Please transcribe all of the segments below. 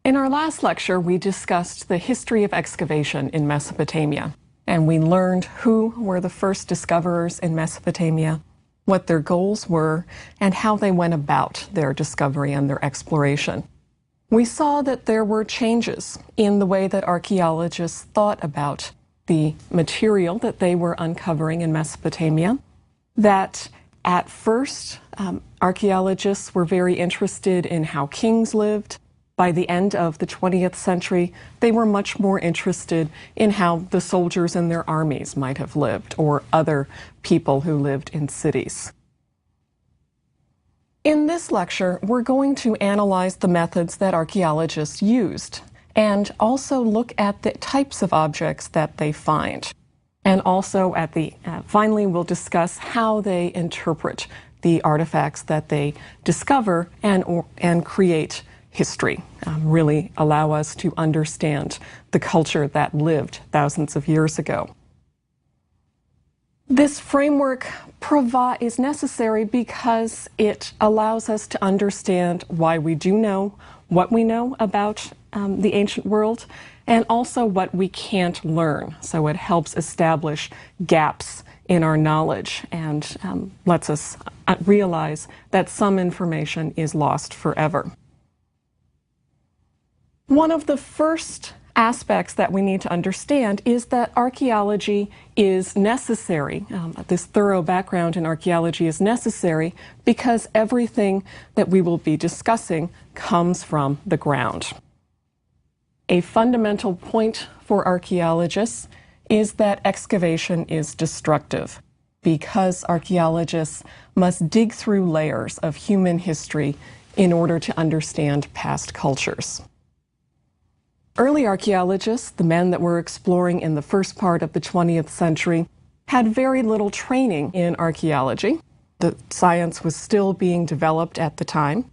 In our last lecture, we discussed the history of excavation in Mesopotamia, and we learned who were the first discoverers in Mesopotamia, what their goals were, and how they went about their discovery and their exploration. We saw that there were changes in the way that archaeologists thought about the material that they were uncovering in Mesopotamia, that at first archaeologists were very interested in how kings lived. By the end of the 20th century, they were much more interested in how the soldiers in their armies might have lived, or other people who lived in cities. In this lecture, we're going to analyze the methods that archaeologists used, and also look at the types of objects that they find. And also finally, we'll discuss how they interpret the artifacts that they discover and create history, really allow us to understand the culture that lived thousands of years ago. This framework is necessary because it allows us to understand why we do know what we know about the ancient world, and also what we can't learn. So it helps establish gaps in our knowledge and lets us realize that some information is lost forever. One of the first aspects that we need to understand is that archaeology is necessary. This thorough background in archaeology is necessary because everything that we will be discussing comes from the ground. A fundamental point for archaeologists is that excavation is destructive because archaeologists must dig through layers of human history in order to understand past cultures. Early archaeologists, the men that were exploring in the first part of the 20th century, had very little training in archaeology. The science was still being developed at the time.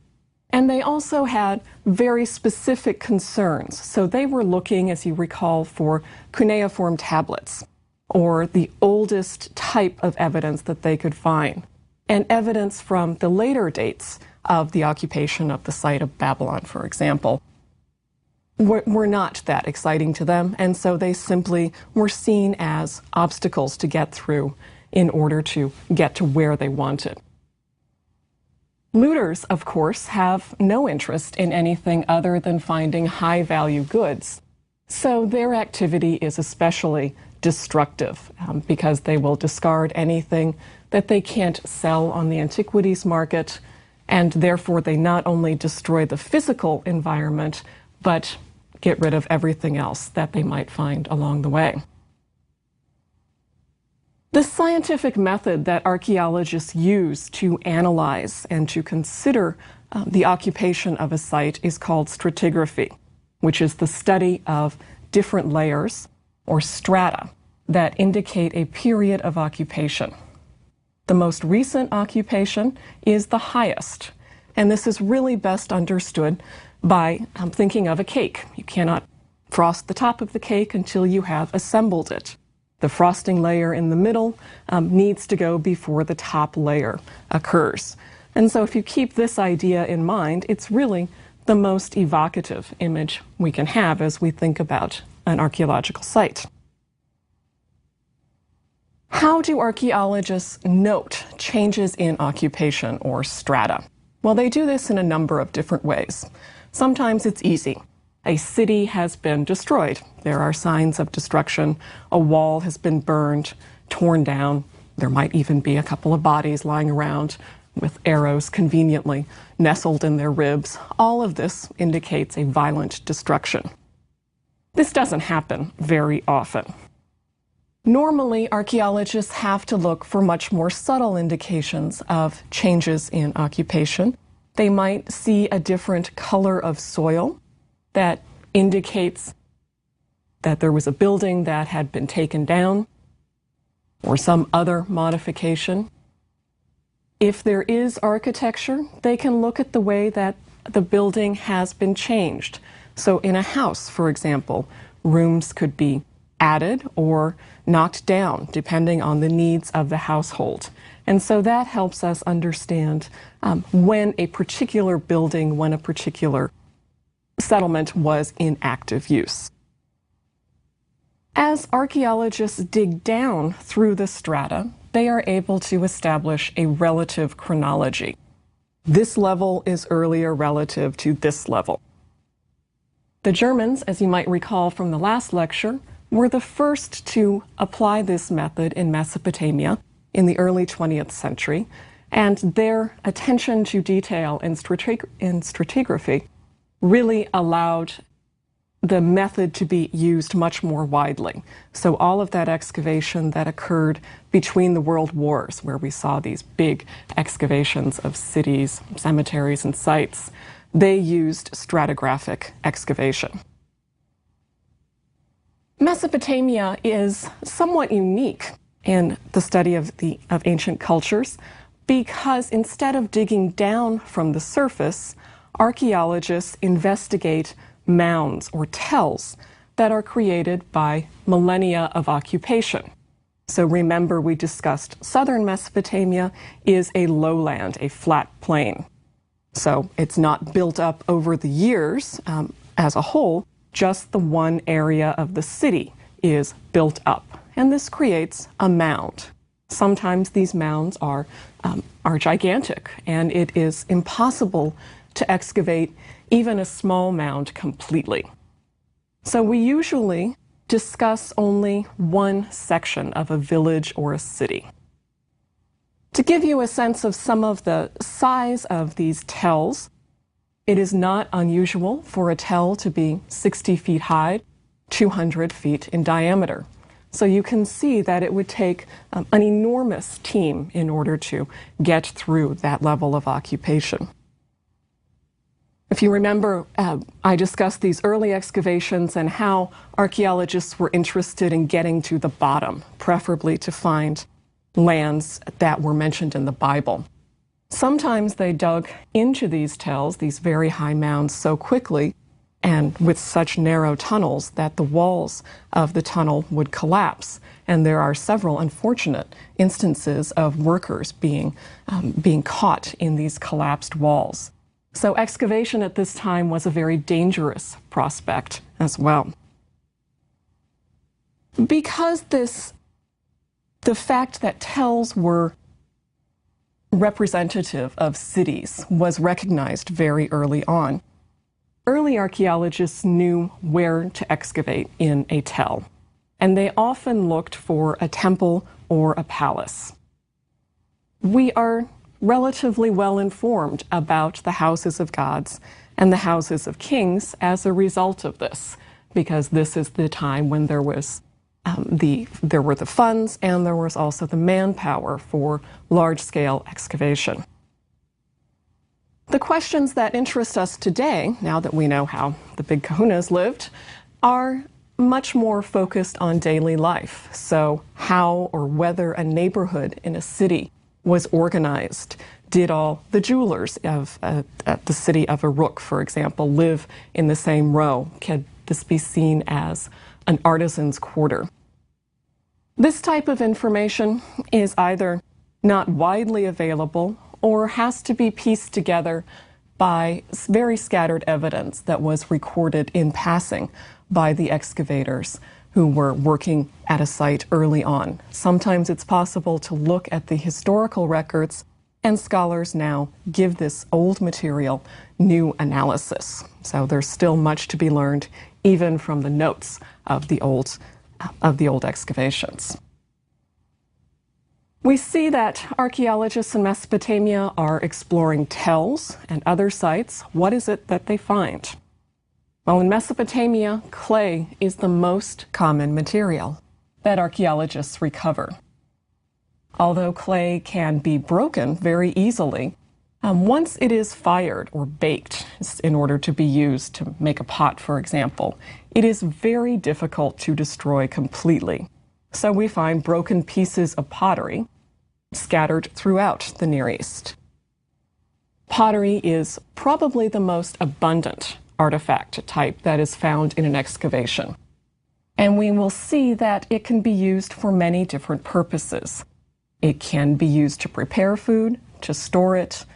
And they also had very specific concerns. So they were looking, as you recall, for cuneiform tablets, or the oldest type of evidence that they could find, and evidence from the later dates of the occupation of the site of Babylon, for example, were not that exciting to them, and so they simply were seen as obstacles to get through in order to get to where they wanted. Looters, of course, have no interest in anything other than finding high-value goods, so their activity is especially destructive because they will discard anything that they can't sell on the antiquities market, and therefore they not only destroy the physical environment, but get rid of everything else that they might find along the way. The scientific method that archaeologists use to analyze and to consider the occupation of a site is called stratigraphy, which is the study of different layers or strata that indicate a period of occupation. The most recent occupation is the highest, and this is really best understood by thinking of a cake. You cannot frost the top of the cake until you have assembled it. The frosting layer in the middle needs to go before the top layer occurs. And so if you keep this idea in mind, it's really the most evocative image we can have as we think about an archaeological site. How do archaeologists note changes in occupation or strata? Well, they do this in a number of different ways. Sometimes it's easy. A city has been destroyed. There are signs of destruction. A wall has been burned, torn down. There might even be a couple of bodies lying around with arrows conveniently nestled in their ribs. All of this indicates a violent destruction. This doesn't happen very often. Normally, archaeologists have to look for much more subtle indications of changes in occupation. They might see a different color of soil that indicates that there was a building that had been taken down or some other modification. If there is architecture, they can look at the way that the building has been changed. So in a house, for example, rooms could be added or knocked down depending on the needs of the household. And so that helps us understand when a particular building, when a particular settlement was in active use. As archaeologists dig down through the strata, they are able to establish a relative chronology. This level is earlier relative to this level. The Germans, as you might recall from the last lecture, were the first to apply this method in Mesopotamia in the early 20th century, and their attention to detail in stratigraphy really allowed the method to be used much more widely. So all of that excavation that occurred between the world wars, where we saw these big excavations of cities, cemeteries, and sites, they used stratigraphic excavation. Mesopotamia is somewhat unique in the study of ancient cultures because instead of digging down from the surface, archaeologists investigate mounds or tells that are created by millennia of occupation. So remember, we discussed southern Mesopotamia is a lowland, a flat plain. So it's not built up over the years as a whole, just the one area of the city is built up. And this creates a mound. Sometimes these mounds are gigantic, and it is impossible to excavate even a small mound completely. So we usually discuss only one section of a village or a city. To give you a sense of some of the size of these tells, it is not unusual for a tell to be 60 feet high, 200 feet in diameter. So you can see that it would take an enormous team in order to get through that level of occupation. If you remember, I discussed these early excavations and how archaeologists were interested in getting to the bottom, preferably to find lands that were mentioned in the Bible. Sometimes they dug into these tells, these very high mounds, so quickly and with such narrow tunnels that the walls of the tunnel would collapse. And there are several unfortunate instances of workers being caught in these collapsed walls. So excavation at this time was a very dangerous prospect as well. Because the fact that tells were representative of cities was recognized very early on, early archaeologists knew where to excavate in a tell, and they often looked for a temple or a palace. We are relatively well informed about the houses of gods and the houses of kings as a result of this, because this is the time when there were the funds and there was also the manpower for large-scale excavation. The questions that interest us today, now that we know how the big kahunas lived, are much more focused on daily life. So how or whether a neighborhood in a city was organized. Did all the jewelers of the city of Uruk, for example, live in the same row? Could this be seen as an artisan's quarter? This type of information is either not widely available or has to be pieced together by very scattered evidence that was recorded in passing by the excavators who were working at a site early on. Sometimes it's possible to look at the historical records, and scholars now give this old material new analysis. So there's still much to be learned, even from the notes of the old excavations. We see that archaeologists in Mesopotamia are exploring tells and other sites. What is it that they find? Well, in Mesopotamia, clay is the most common material that archaeologists recover. Although clay can be broken very easily, once it is fired or baked in order to be used to make a pot, for example, it is very difficult to destroy completely. So we find broken pieces of pottery scattered throughout the Near East. Pottery is probably the most abundant artifact type that is found in an excavation. And we will see that it can be used for many different purposes. It can be used to prepare food, to store it,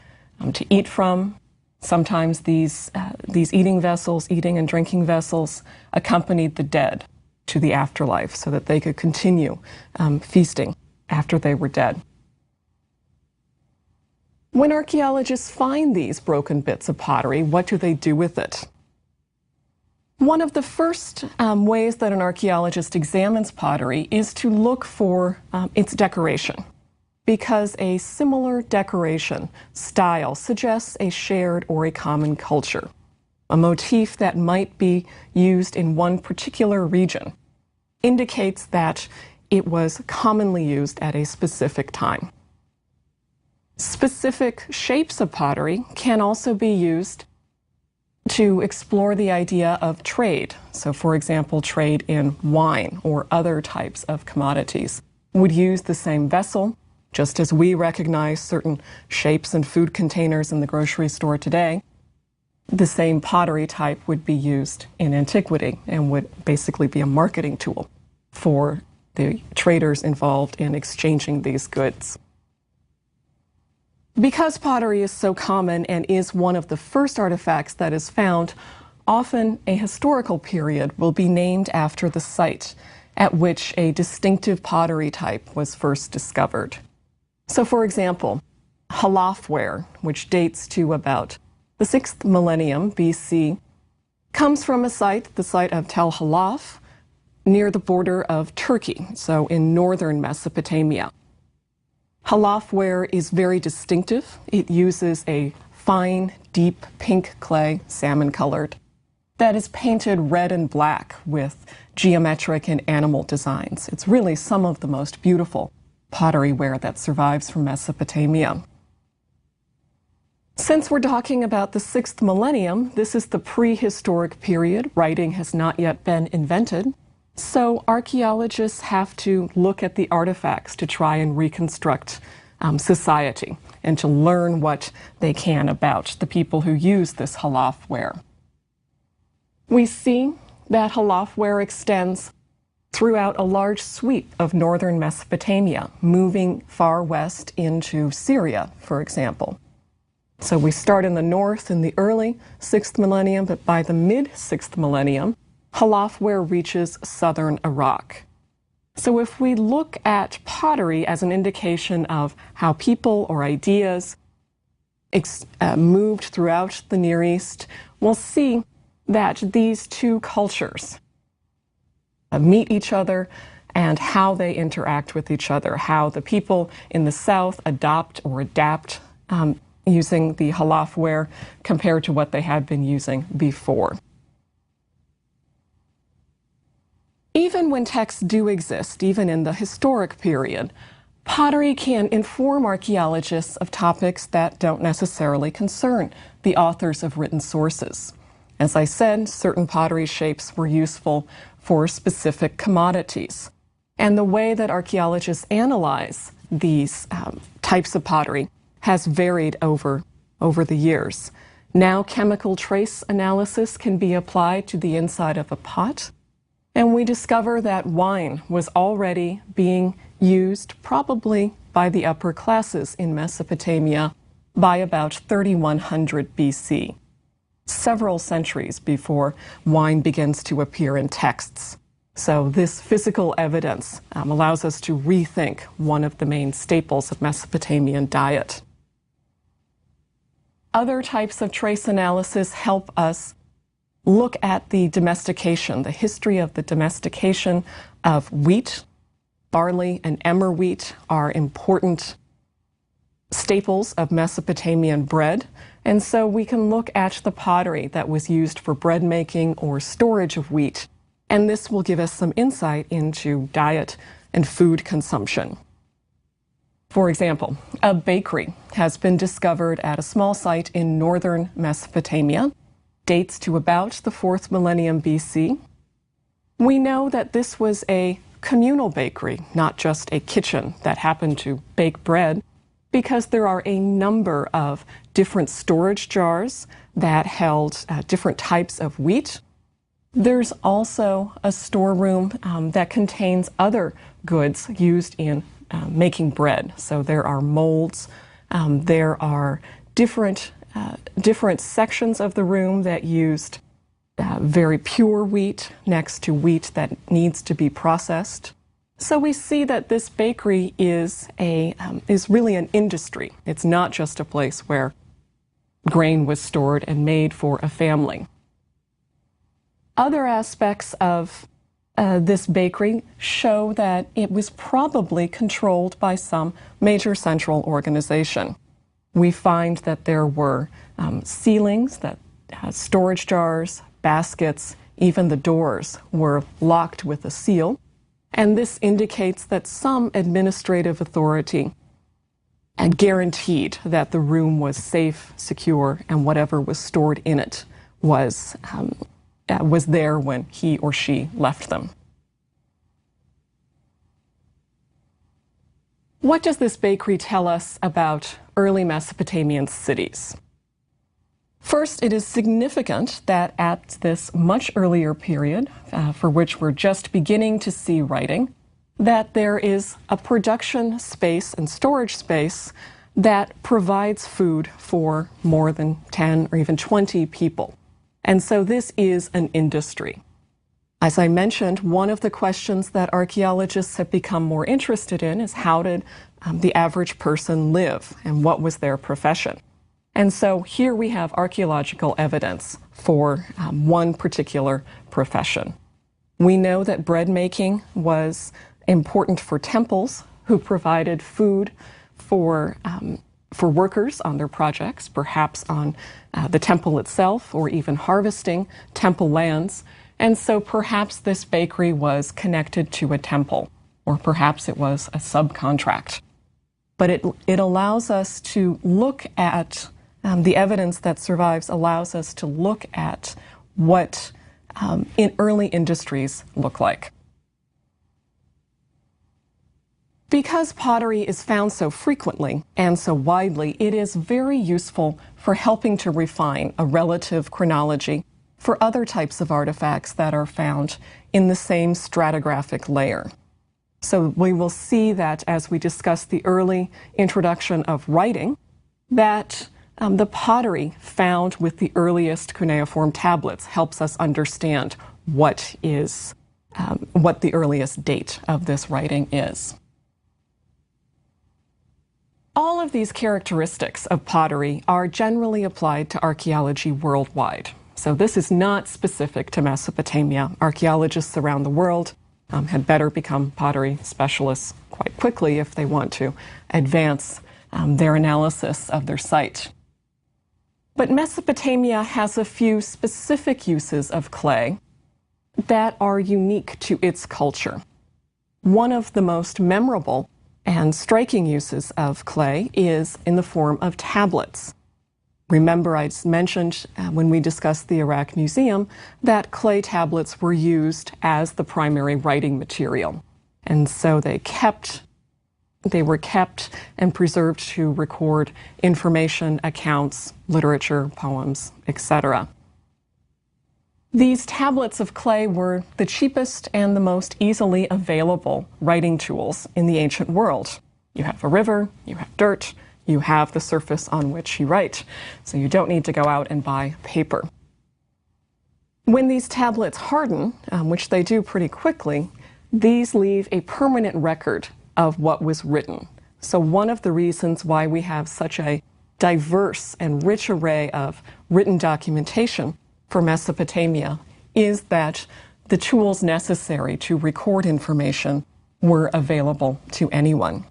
to eat from. Sometimes these eating vessels, eating and drinking vessels, accompanied the dead to the afterlife so that they could continue feasting after they were dead. When archaeologists find these broken bits of pottery, what do they do with it? One of the first ways that an archaeologist examines pottery is to look for its decoration, because a similar decoration style suggests a shared or a common culture, a motif that might be used in one particular region indicates that it was commonly used at a specific time. Specific shapes of pottery can also be used to explore the idea of trade. So, for example, trade in wine or other types of commodities would use the same vessel, just as we recognize certain shapes and food containers in the grocery store today. The same pottery type would be used in antiquity and would basically be a marketing tool for the traders involved in exchanging these goods. Because pottery is so common and is one of the first artifacts that is found, often a historical period will be named after the site at which a distinctive pottery type was first discovered. So, for example, halafware, which dates to about the 6th millennium BC, comes from a site, the site of Tel Halaf, near the border of Turkey, so in northern Mesopotamia. Halafware is very distinctive. It uses a fine, deep pink clay, salmon-colored, that is painted red and black with geometric and animal designs. It's really some of the most beautiful pottery ware that survives from Mesopotamia. Since we're talking about the 6th millennium, this is the prehistoric period. Writing has not yet been invented. So archaeologists have to look at the artifacts to try and reconstruct society and to learn what they can about the people who use this halafware. We see that halafware extends throughout a large sweep of northern Mesopotamia, moving far west into Syria, for example. So we start in the north in the early 6th millennium, but by the mid-6th millennium, halafware reaches southern Iraq. So if we look at pottery as an indication of how people or ideas moved throughout the Near East, we'll see that these two cultures meet each other and how they interact with each other, how the people in the south adopt or adapt using the halafware compared to what they had been using before. Even when texts do exist, even in the historic period, pottery can inform archaeologists of topics that don't necessarily concern the authors of written sources. As I said, certain pottery shapes were useful for specific commodities. And the way that archaeologists analyze these types of pottery has varied over the years. Now, chemical trace analysis can be applied to the inside of a pot. And we discover that wine was already being used probably by the upper classes in Mesopotamia by about 3100 BC, several centuries before wine begins to appear in texts. So this physical evidence allows us to rethink one of the main staples of Mesopotamian diet. Other types of trace analysis help us look at the domestication, the history of the domestication of wheat. Barley and emmer wheat are important staples of Mesopotamian bread, and so we can look at the pottery that was used for bread making or storage of wheat, and this will give us some insight into diet and food consumption. For example, a bakery has been discovered at a small site in northern Mesopotamia, dates to about the 4th millennium BC. We know that this was a communal bakery, not just a kitchen that happened to bake bread, because there are a number of different storage jars that held different types of wheat. There's also a storeroom that contains other goods used in making bread. So there are molds, there are different different sections of the room that used very pure wheat next to wheat that needs to be processed. So we see that this bakery is really an industry. It's not just a place where grain was stored and made for a family. Other aspects of this bakery show that it was probably controlled by some major central organization. We find that there were ceilings, that storage jars, baskets, even the doors were locked with a seal. And this indicates that some administrative authority guaranteed that the room was safe, secure, and whatever was stored in it was there when he or she left them. What does this bakery tell us about early Mesopotamian cities? First, it is significant that at this much earlier period, for which we're just beginning to see writing, that there is a production space and storage space that provides food for more than 10 or even 20 people. And so this is an industry. As I mentioned, one of the questions that archaeologists have become more interested in is how did the average person live and what was their profession? And so here we have archaeological evidence for one particular profession. We know that bread making was important for temples who provided food for workers on their projects, perhaps on the temple itself or even harvesting temple lands. And so perhaps this bakery was connected to a temple, or perhaps it was a subcontract. But it allows us to look at the evidence that survives allows us to look at what in early industries look like. Because pottery is found so frequently and so widely, it is very useful for helping to refine a relative chronology for other types of artifacts that are found in the same stratigraphic layer. So we will see that as we discuss the early introduction of writing, that the pottery found with the earliest cuneiform tablets helps us understand what the earliest date of this writing is. All of these characteristics of pottery are generally applied to archaeology worldwide. So this is not specific to Mesopotamia. Archaeologists around the world had better become pottery specialists quite quickly if they want to advance their analysis of their site. But Mesopotamia has a few specific uses of clay that are unique to its culture. One of the most memorable and striking uses of clay is in the form of tablets. Remember, I mentioned when we discussed the Iraq Museum that clay tablets were used as the primary writing material. And so they were kept and preserved to record information, accounts, literature, poems, etc. These tablets of clay were the cheapest and the most easily available writing tools in the ancient world. You have a river, you have dirt, you have the surface on which you write, so you don't need to go out and buy paper. When these tablets harden, which they do pretty quickly, these leave a permanent record of what was written. So one of the reasons why we have such a diverse and rich array of written documentation for Mesopotamia is that the tools necessary to record information were available to anyone.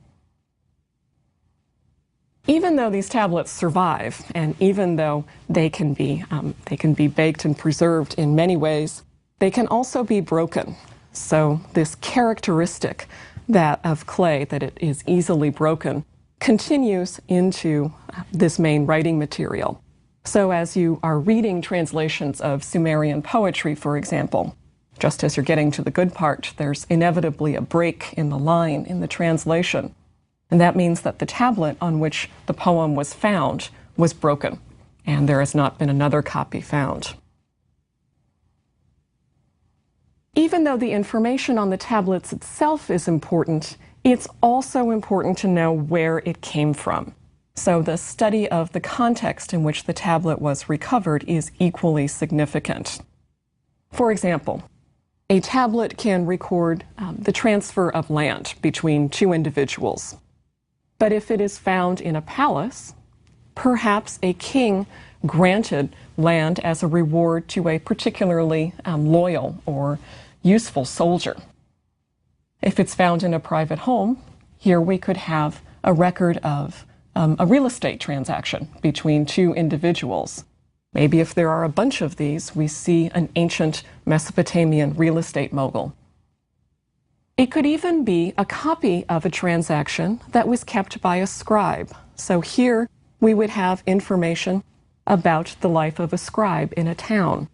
Even though these tablets survive, and even though they can be baked and preserved in many ways, they can also be broken. So this characteristic of clay, that it is easily broken, continues into this main writing material. So as you are reading translations of Sumerian poetry, for example, just as you're getting to the good part, there's inevitably a break in the line in the translation. And that means that the tablet on which the poem was found was broken, and there has not been another copy found. Even though the information on the tablets itself is important, it's also important to know where it came from. So the study of the context in which the tablet was recovered is equally significant. For example, a tablet can record the transfer of land between two individuals. But if it is found in a palace, perhaps a king granted land as a reward to a particularly loyal or useful soldier. If it's found in a private home, here we could have a record of a real estate transaction between two individuals. Maybe if there are a bunch of these, we see an ancient Mesopotamian real estate mogul. It could even be a copy of a transaction that was kept by a scribe. So here we would have information about the life of a scribe in a town.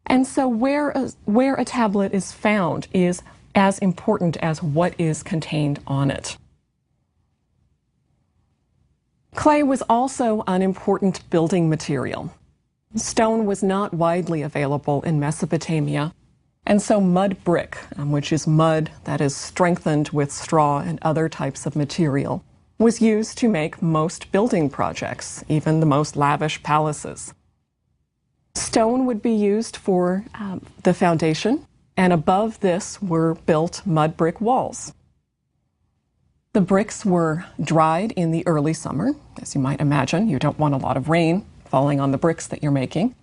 And so where a tablet is found is as important as what is contained on it. Clay was also an important building material. Stone was not widely available in Mesopotamia, and so mud brick, which is mud that is strengthened with straw and other types of material, was used to make most building projects, even the most lavish palaces. Stone would be used for the foundation, and above this were built mud brick walls. The bricks were dried in the early summer. As you might imagine, you don't want a lot of rain falling on the bricks that you're making.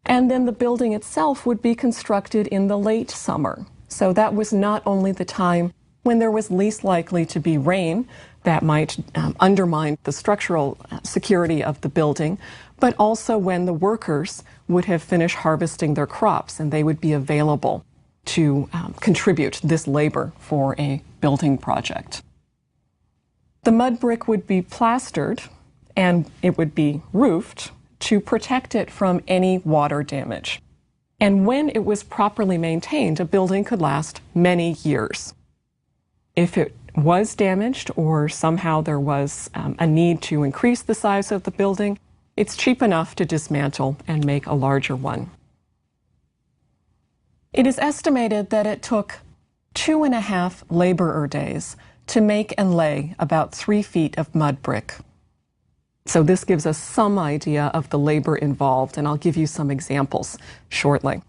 And then the building itself would be constructed in the late summer. So that was not only the time when there was least likely to be rain that might undermine the structural security of the building, but also when the workers would have finished harvesting their crops and they would be available to contribute this labor for a building project. The mud brick would be plastered and it would be roofed to protect it from any water damage. And when it was properly maintained, a building could last many years. If it was damaged or somehow there was a need to increase the size of the building, it's cheap enough to dismantle and make a larger one. It is estimated that it took 2.5 laborer days to make and lay about 3 feet of mud brick. So this gives us some idea of the labor involved, and I'll give you some examples shortly.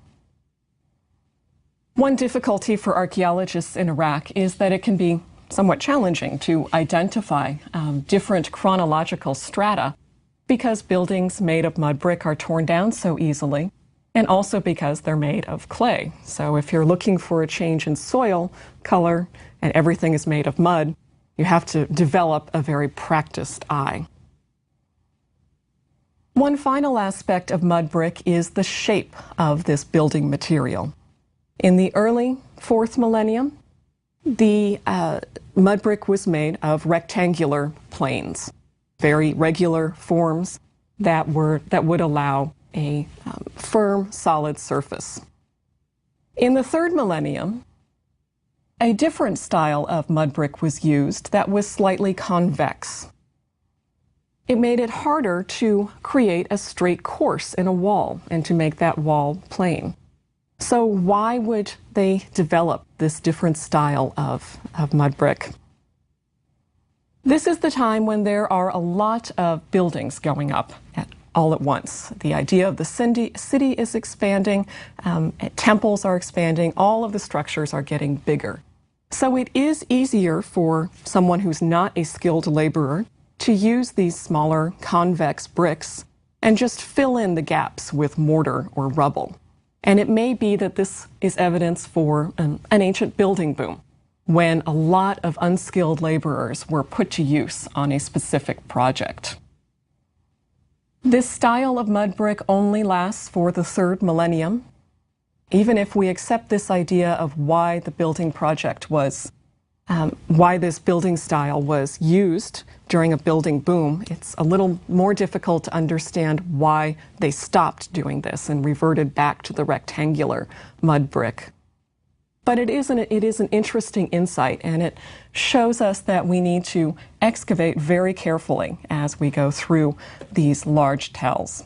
One difficulty for archaeologists in Iraq is that it can be somewhat challenging to identify different chronological strata because buildings made of mud brick are torn down so easily, and also because they're made of clay. So if you're looking for a change in soil color and everything is made of mud, you have to develop a very practiced eye. One final aspect of mud brick is the shape of this building material. In the early 4th millennium, the mud brick was made of rectangular planes, very regular forms that would allow a firm, solid surface. In the 3rd millennium, a different style of mud brick was used that was slightly convex. It made it harder to create a straight course in a wall and to make that wall plain. So why would they develop this different style of mud brick? This is the time when there are a lot of buildings going up all at once. The idea of the city is expanding, temples are expanding, all of the structures are getting bigger. So it is easier for someone who's not a skilled laborer to use these smaller convex bricks and just fill in the gaps with mortar or rubble. And it may be that this is evidence for an ancient building boom, when a lot of unskilled laborers were put to use on a specific project. This style of mud brick only lasts for the 3rd millennium. Even if we accept this idea of why the building project was why this building style was used during a building boom, it's a little more difficult to understand why they stopped doing this and reverted back to the rectangular mud brick. But it is an interesting insight, and it shows us that we need to excavate very carefully as we go through these large tells.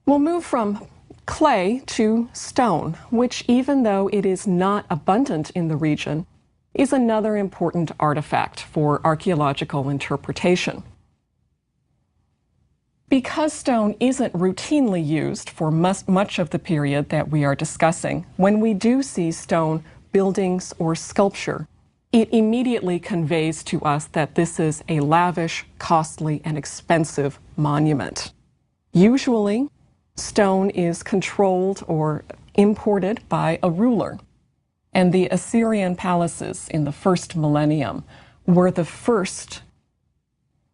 We'll move from clay to stone, which, even though it is not abundant in the region, is another important artifact for archaeological interpretation. Because stone isn't routinely used for much of the period that we are discussing, when we do see stone buildings or sculpture, it immediately conveys to us that this is a lavish, costly, and expensive monument. Usually, stone is controlled or imported by a ruler, and the Assyrian palaces in the first millennium were the first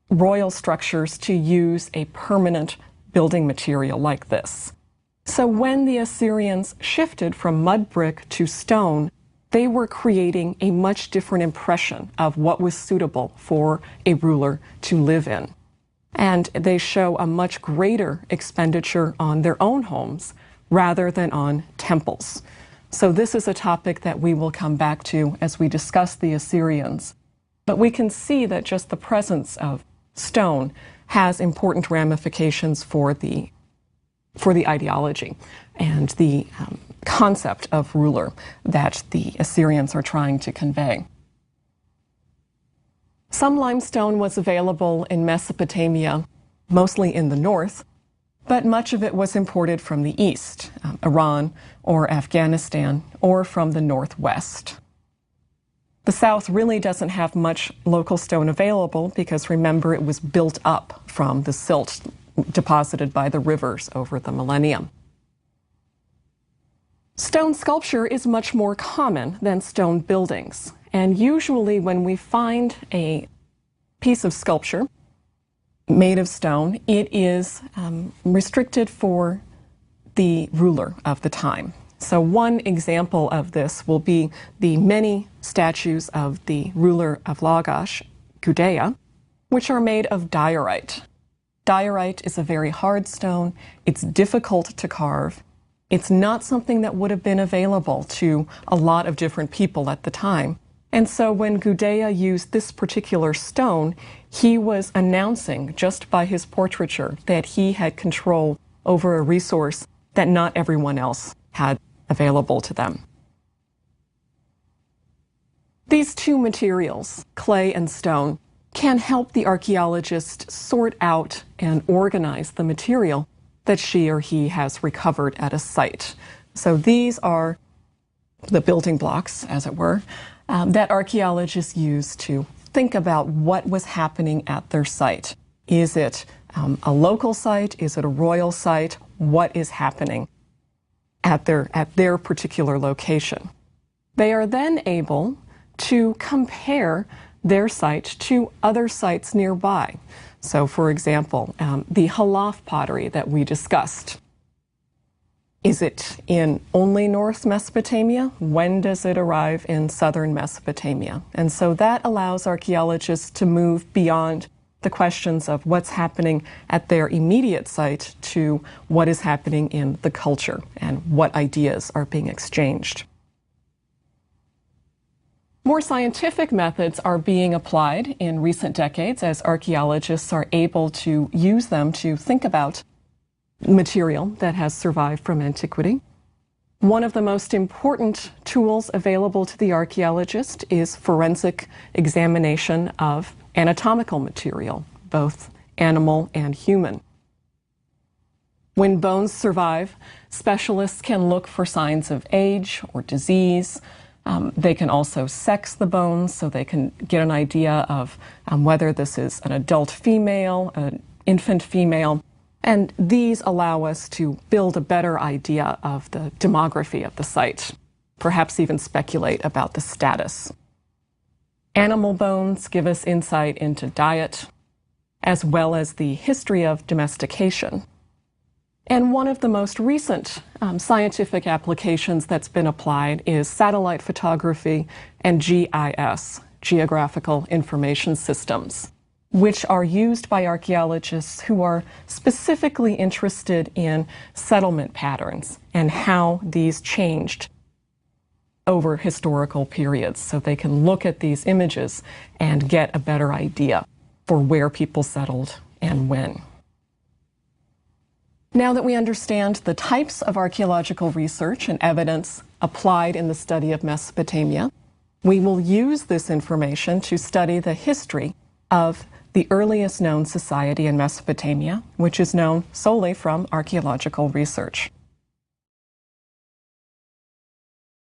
royal structures to use a permanent building material like this. So when the Assyrians shifted from mud brick to stone, they were creating a much different impression of what was suitable for a ruler to live in. And they show a much greater expenditure on their own homes rather than on temples. So this is a topic that we will come back to as we discuss the Assyrians. But we can see that just the presence of stone has important ramifications for the ideology and the concept of ruler that the Assyrians are trying to convey. Some limestone was available in Mesopotamia, mostly in the north, but much of it was imported from the east, Iran or Afghanistan, or from the northwest. The south really doesn't have much local stone available because, remember, it was built up from the silt deposited by the rivers over the millennium. Stone sculpture is much more common than stone buildings, and usually when we find a piece of sculpture made of stone, it is restricted for the ruler of the time. So one example of this will be the many statues of the ruler of Lagash, Gudea, which are made of diorite. Diorite is a very hard stone. It's difficult to carve. It's not something that would have been available to a lot of different people at the time. And so when Gudea used this particular stone, he was announcing just by his portraiture that he had control over a resource that not everyone else had available to them. These two materials, clay and stone, can help the archaeologist sort out and organize the material that she or he has recovered at a site. So these are the building blocks, as it were, that archaeologists use to think about what was happening at their site. Is it a local site? Is it a royal site? What is happening at their particular location? They are then able to compare their site to other sites nearby. So, for example, the Halaf pottery that we discussed. Is it in only North Mesopotamia? When does it arrive in southern Mesopotamia? And so that allows archaeologists to move beyond the questions of what's happening at their immediate site to what is happening in the culture and what ideas are being exchanged. More scientific methods are being applied in recent decades as archaeologists are able to use them to think about material that has survived from antiquity. One of the most important tools available to the archaeologist is forensic examination of anatomical material, both animal and human. When bones survive, specialists can look for signs of age or disease. They can also sex the bones so they can get an idea of whether this is an adult female, an infant female. And these allow us to build a better idea of the demography of the site, perhaps even speculate about the status. Animal bones give us insight into diet, as well as the history of domestication. And one of the most recent scientific applications that's been applied is satellite photography and GIS, Geographical Information Systems, which are used by archaeologists who are specifically interested in settlement patterns and how these changed over historical periods. So they can look at these images and get a better idea for where people settled and when. Now that we understand the types of archaeological research and evidence applied in the study of Mesopotamia, We will use this information to study the history of the earliest known society in Mesopotamia, which is known solely from archaeological research.